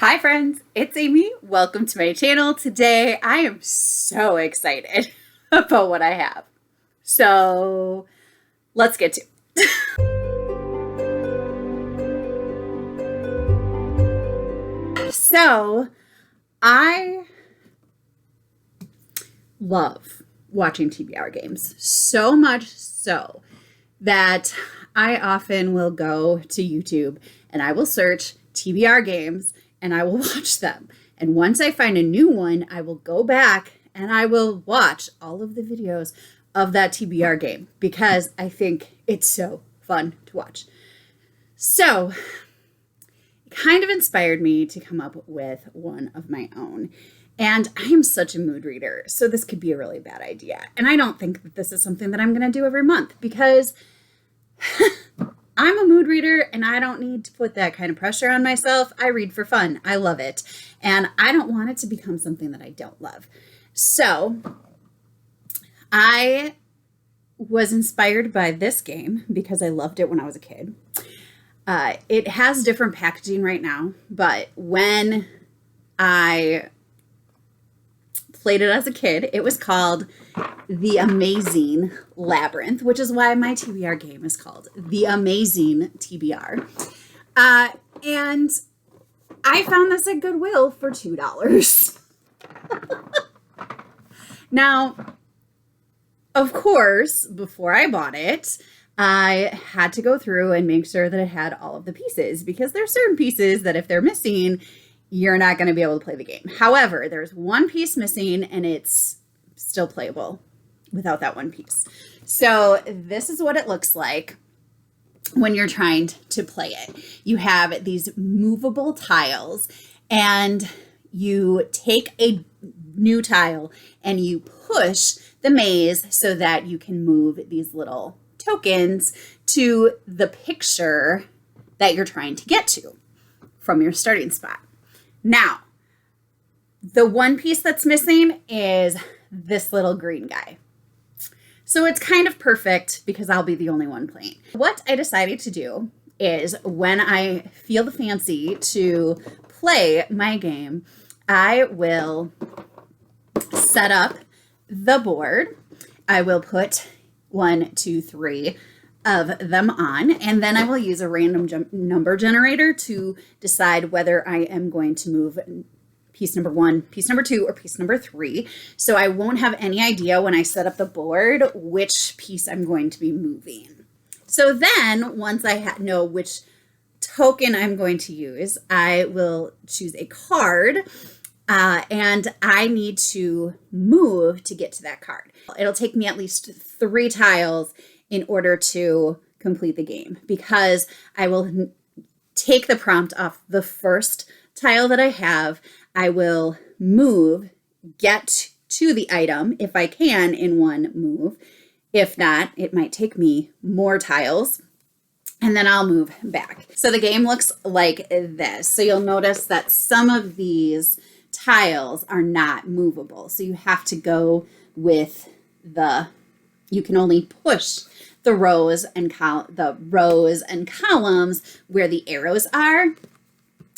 Hi friends, it's Amy. Welcome to my channel. Today I am so excited about what I have. So let's get to it. So I love watching TBR games, so much so that I often will go to YouTube and I will search TBR games and I will watch them. And once I find a new one, I will go back and I will watch all of the videos of that TBR game because I think it's so fun to watch. So it kind of inspired me to come up with one of my own. And I am such a mood reader, so this could be a really bad idea. And I don't think that this is something that I'm going to do every month because I'm a mood reader and I don't need to put that kind of pressure on myself. I read for fun. I love it. And I don't want it to become something that I don't love. So I was inspired by this game because I loved it when I was a kid. It has different packaging right now, but when I played it as a kid, it was called The A-MAZE-ing Labyrinth, which is why my TBR game is called The A-MAZE-ing TBR. And I found this at Goodwill for $2. Now, of course, before I bought it, I had to go through and make sure that it had all of the pieces because there are certain pieces that if they're missing, you're not going to be able to play the game. However, there's one piece missing and it's still playable without that one piece. So this is what it looks like when you're trying to play it. You have these movable tiles and you take a new tile and you push the maze so that you can move these little tokens to the picture that you're trying to get to from your starting spot. Now, the one piece that's missing is this little green guy. So it's kind of perfect because I'll be the only one playing. What I decided to do is when I feel the fancy to play my game, I will set up the board. I will put 1, 2, 3 of them on, and then I will use a random number generator to decide whether I am going to move piece number 1, piece number 2, or piece number 3. So I won't have any idea when I set up the board which piece I'm going to be moving. So then once I know which token I'm going to use, I will choose a card and I need to move to get to that card. It'll take me at least 3 tiles in order to complete the game because I will take the prompt off the first tile that I have. I will move, get to the item if I can in one move. If not, it might take me more tiles and then I'll move back. So the game looks like this. So you'll notice that some of these tiles are not movable. So you have to go with you can only push the rows and columns where the arrows are.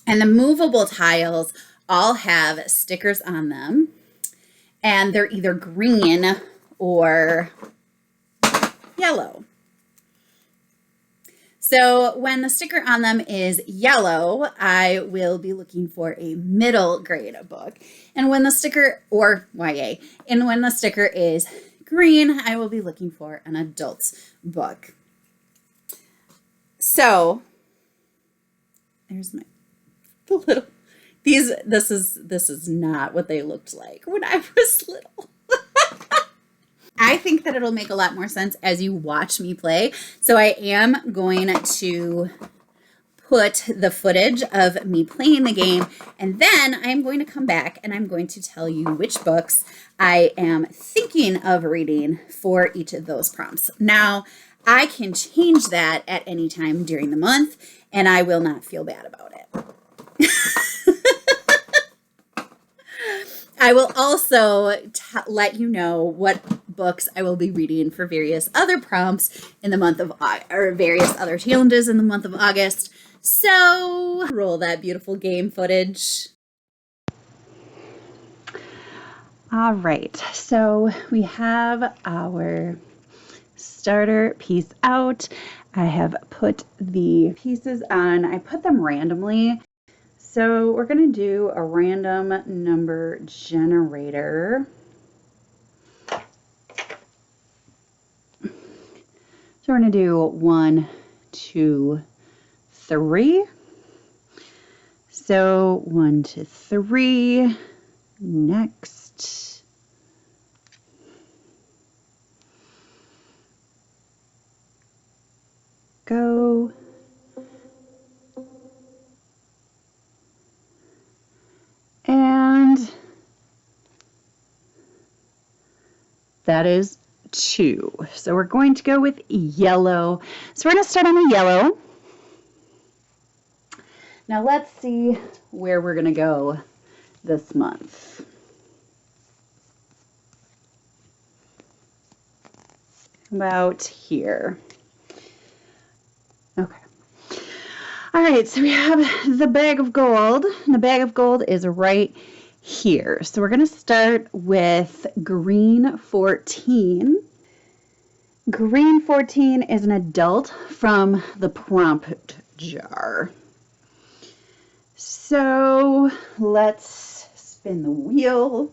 And the movable tiles all have stickers on them. And they're either green or yellow. So when the sticker on them is yellow, I will be looking for a middle grade book. And when the sticker, or YA, and when the sticker is green, I will be looking for an adult's book. So there's my little, this is not what they looked like when I was little. I think that it'll make a lot more sense as you watch me play. So I am going to put the footage of me playing the game, and then I'm going to come back and I'm going to tell you which books I am thinking of reading for each of those prompts. Now, I can change that at any time during the month, and I will not feel bad about it. I will also let you know what books I will be reading for various other prompts in the month of, or various other challenges in the month of August. So, roll that beautiful game footage. All right, so we have our starter piece out. I have put the pieces on. I put them randomly. So we're going to do a random number generator. So we're going to do 1, 2, 3. So 1 to 3. Next. Go. And that is 2. So we're going to go with yellow. So we're going to start on the yellow. Now let's see where we're going to go this month. About here. Okay. All right, so we have the bag of gold, and the bag of gold is right here. So we're going to start with green 14. Green 14 is an adult from the prompt jar. So let's spin the wheel.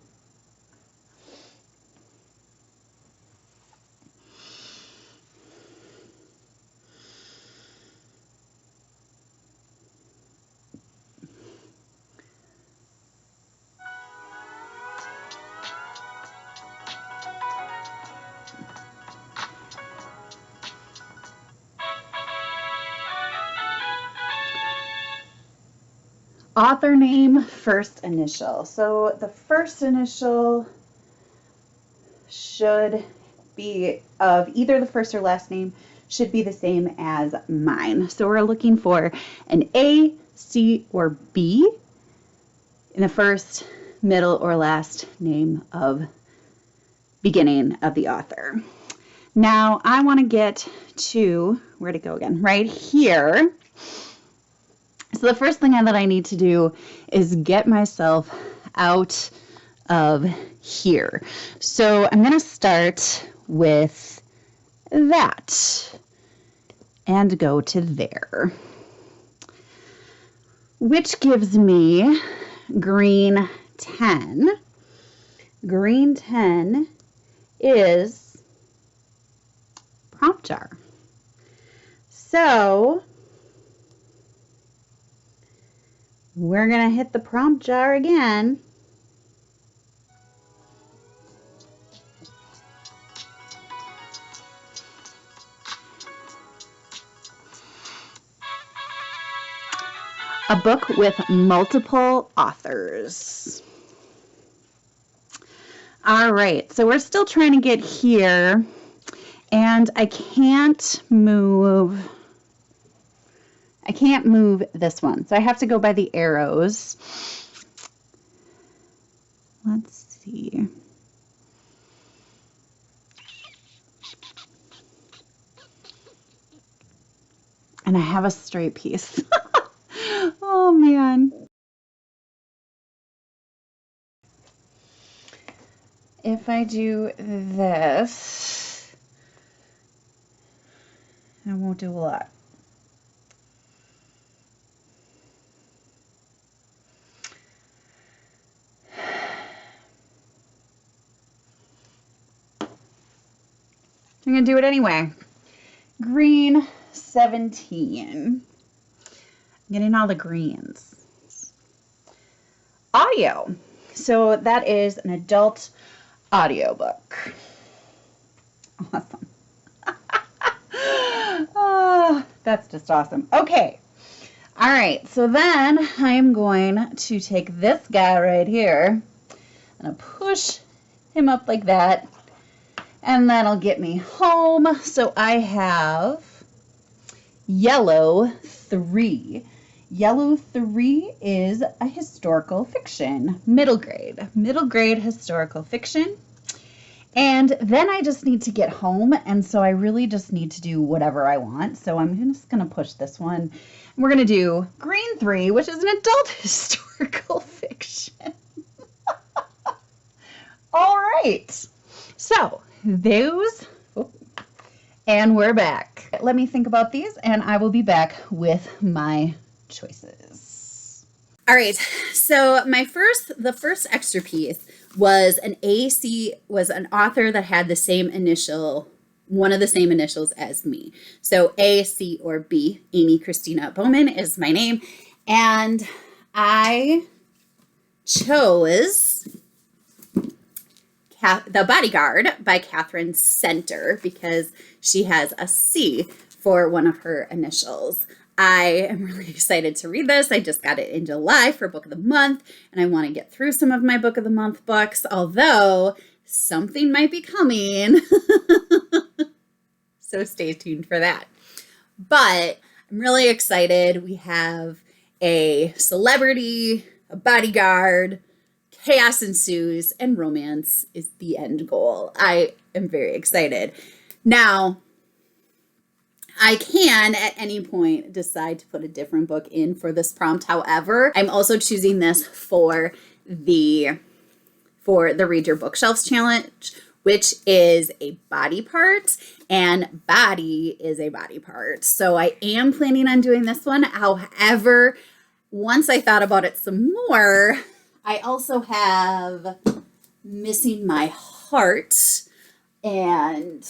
Author name, first initial. So the first initial should be of either the first or last name should be the same as mine. So we're looking for an A, C, or B in the first, middle, or last name of beginning of the author. Now I want to get to, where'd it go again? Right here. So the first thing that I need to do is get myself out of here. So I'm going to start with that and go to there, which gives me green 10. Green 10 is prompt jar. So we're going to hit the prompt jar again. A book with multiple authors. All right, so we're still trying to get here, and I can't move this one, so I have to go by the arrows. Let's see. And I have a straight piece. Oh, man. If I do this, I won't do a lot. I'm going to do it anyway. Green 17. I'm getting all the greens. Audio. So that is an adult audiobook. Awesome. Oh, that's just awesome. Okay. All right. So then I'm going to take this guy right here and push him up like that. And that'll get me home. So I have yellow 3. Yellow 3 is a historical fiction, middle grade historical fiction. And then I just need to get home, and so I really just need to do whatever I want. So I'm just going to push this one We're going to do Green 3, which is an adult historical fiction. All right. So those, and we're back. Let me think about these, and I will be back with my choices. All right. So the first extra piece was an author that had the same initial, one of the same initials as me. So A, C, or B. Amy Christina Bowman is my name. And I chose The Bodyguard by Katherine Center because she has a C for one of her initials. I am really excited to read this. I just got it in July for Book of the Month, and I want to get through some of my Book of the Month books, although something might be coming. So stay tuned for that. But I'm really excited. We have a celebrity, a bodyguard, chaos ensues, and romance is the end goal. I am very excited. Now, I can at any point decide to put a different book in for this prompt. However, I'm also choosing this for the Read Your Bookshelves challenge, which is a body part, and body is a body part. So I am planning on doing this one. However, once I thought about it some more, I also have Missing My Heart and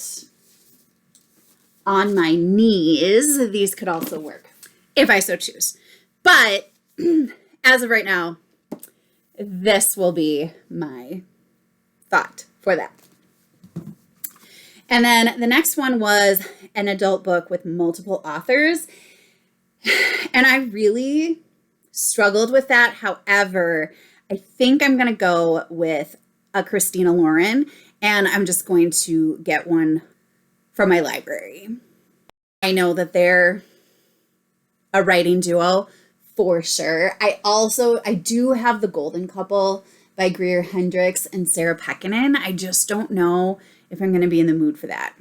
On My Knees. These could also work if I so choose. But as of right now, this will be my thought for that. And then the next one was an adult book with multiple authors. And I really struggled with that. However, I think I'm going to go with a Christina Lauren, and I'm just going to get one from my library. I know that they're a writing duo for sure. I do have The Golden Couple by Greer Hendricks and Sarah Pekkanen. I just don't know if I'm going to be in the mood for that.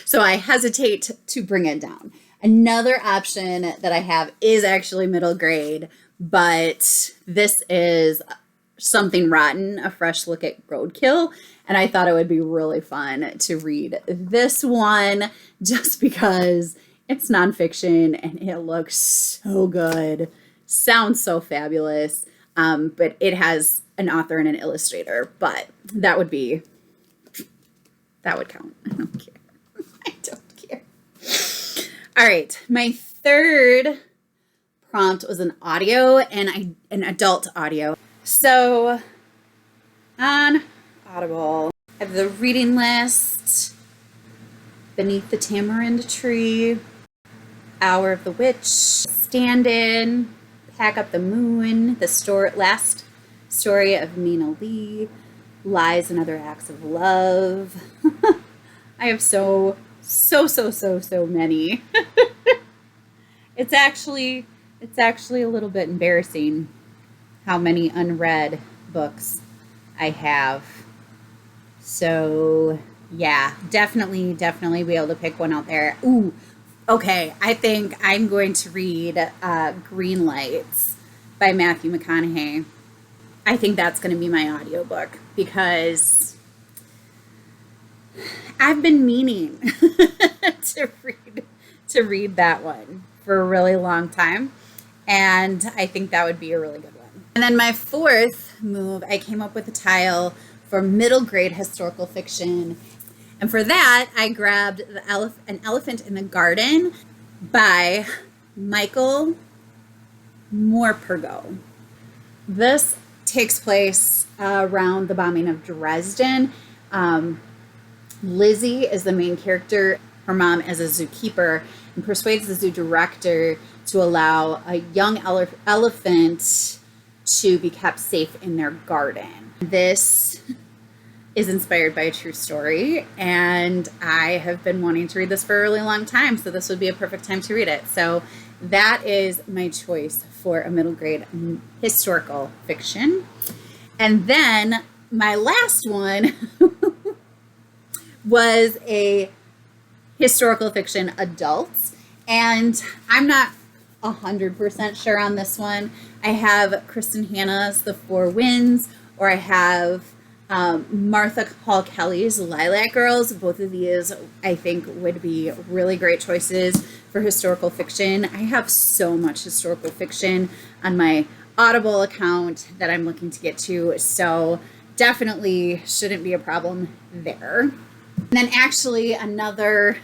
So I hesitate to bring it down. Another option that I have is actually middle grade, but this is Something Rotten, a fresh look at roadkill. And I thought it would be really fun to read this one just because it's nonfiction and it looks so good, sounds so fabulous. But it has an author and an illustrator, but that would count. I don't care. I don't care. All right. My third prompt was an audio and an adult audio. So on Audible, I have the reading list, Beneath the Tamarind Tree, Hour of the Witch, Stand In, Pack Up the Moon, last story of Nina Lee, Lies and Other Acts of Love. I have so many. It's actually a little bit embarrassing how many unread books I have. So yeah, definitely be able to pick one out there. Ooh, okay. I think I'm going to read Greenlights by Matthew McConaughey. I think that's going to be my audiobook because I've been meaning to read that one for a really long time, and I think that would be a really good one. And then my fourth move, I came up with a title for middle grade historical fiction, and for that I grabbed An Elephant in the Garden by Michael Morpurgo. This takes place around the bombing of Dresden. Lizzie is the main character. Her mom is a zookeeper and persuades the zoo director to allow a young elephant to be kept safe in their garden. This is inspired by a true story, and I have been wanting to read this for a really long time, so this would be a perfect time to read it. So that is my choice for a middle grade historical fiction. And then my last one was a historical fiction adult, And I'm not 100% sure on this one. I have Kristen Hanna's The Four Winds, or I have Martha Hall Kelly's Lilac Girls. Both of these I think would be really great choices for historical fiction. I have so much historical fiction on my Audible account that I'm looking to get to, so definitely shouldn't be a problem there. And then actually another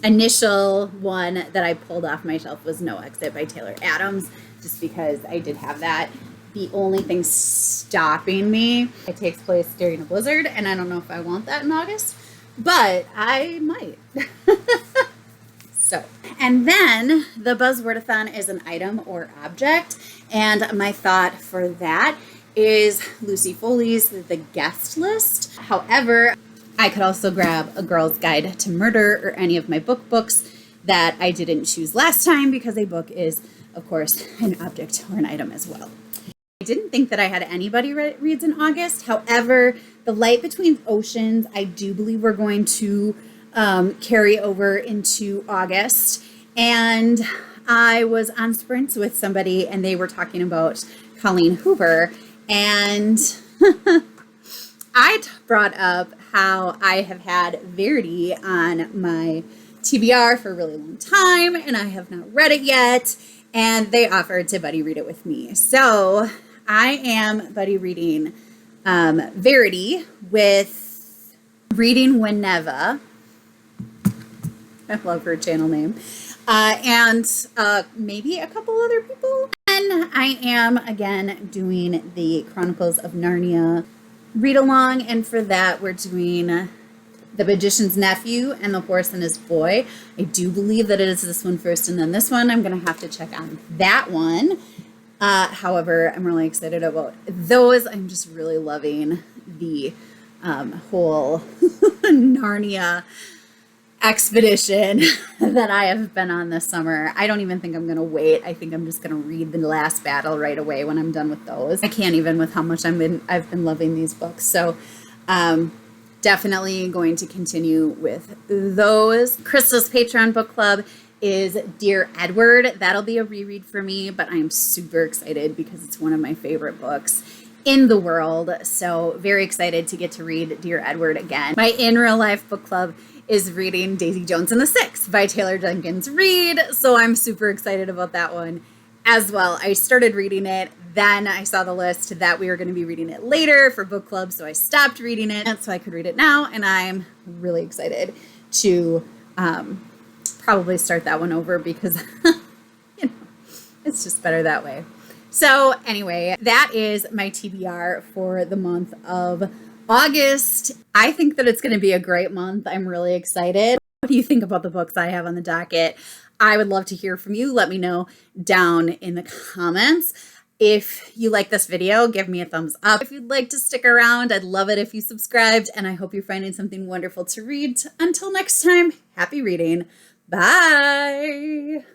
initial one that I pulled off my shelf was No Exit by Taylor Adams, just because I did have that. The only thing stopping me, it takes place during a blizzard, and I don't know if I want that in August, but I might. So, and then the Buzzwordathon is an item or object, and my thought for that is Lucy Foley's The Guest List. However, I could also grab A Girl's Guide to Murder or any of my books that I didn't choose last time, because a book is, of course, an object or an item as well. I didn't think that I had anybody reads in August. However, The Light Between Oceans, I do believe we're going to carry over into August. And I was on Sprints with somebody, and they were talking about Colleen Hoover, and I brought up how I have had Verity on my TBR for a really long time, and I have not read it yet, and they offered to buddy read it with me. So I am buddy reading Verity with ReadingWheNeva. I love her channel name. And maybe a couple other people. And I am, again, doing the Chronicles of Narnia read-along. And for that, we're doing The Magician's Nephew and The Horse and His Boy. I do believe that it is this one first and then this one. I'm going to have to check on that one. However, I'm really excited about those. I'm just really loving the whole Narnia expedition that I have been on this summer. I don't even think I'm going to wait. I think I'm just going to read The Last Battle right away when I'm done with those. I can't even with how much I've been loving these books. So definitely going to continue with those. Crystal's Patreon book club is Dear Edward. That'll be a reread for me, but I'm super excited because it's one of my favorite books in the world. So very excited to get to read Dear Edward again. My in real life book club is reading Daisy Jones and the Six by Taylor Jenkins Reid. So I'm super excited about that one as well. I started reading it, then I saw the list that we were going to be reading it later for book club, so I stopped reading it so I could read it now, and I'm really excited to probably start that one over because it's just better that way. So anyway, that is my TBR for the month of August. I think that it's going to be a great month. I'm really excited. What do you think about the books I have on the docket? I would love to hear from you. Let me know down in the comments. If you like this video, give me a thumbs up. If you'd like to stick around, I'd love it if you subscribed, and I hope you're finding something wonderful to read. Until next time, happy reading. Bye.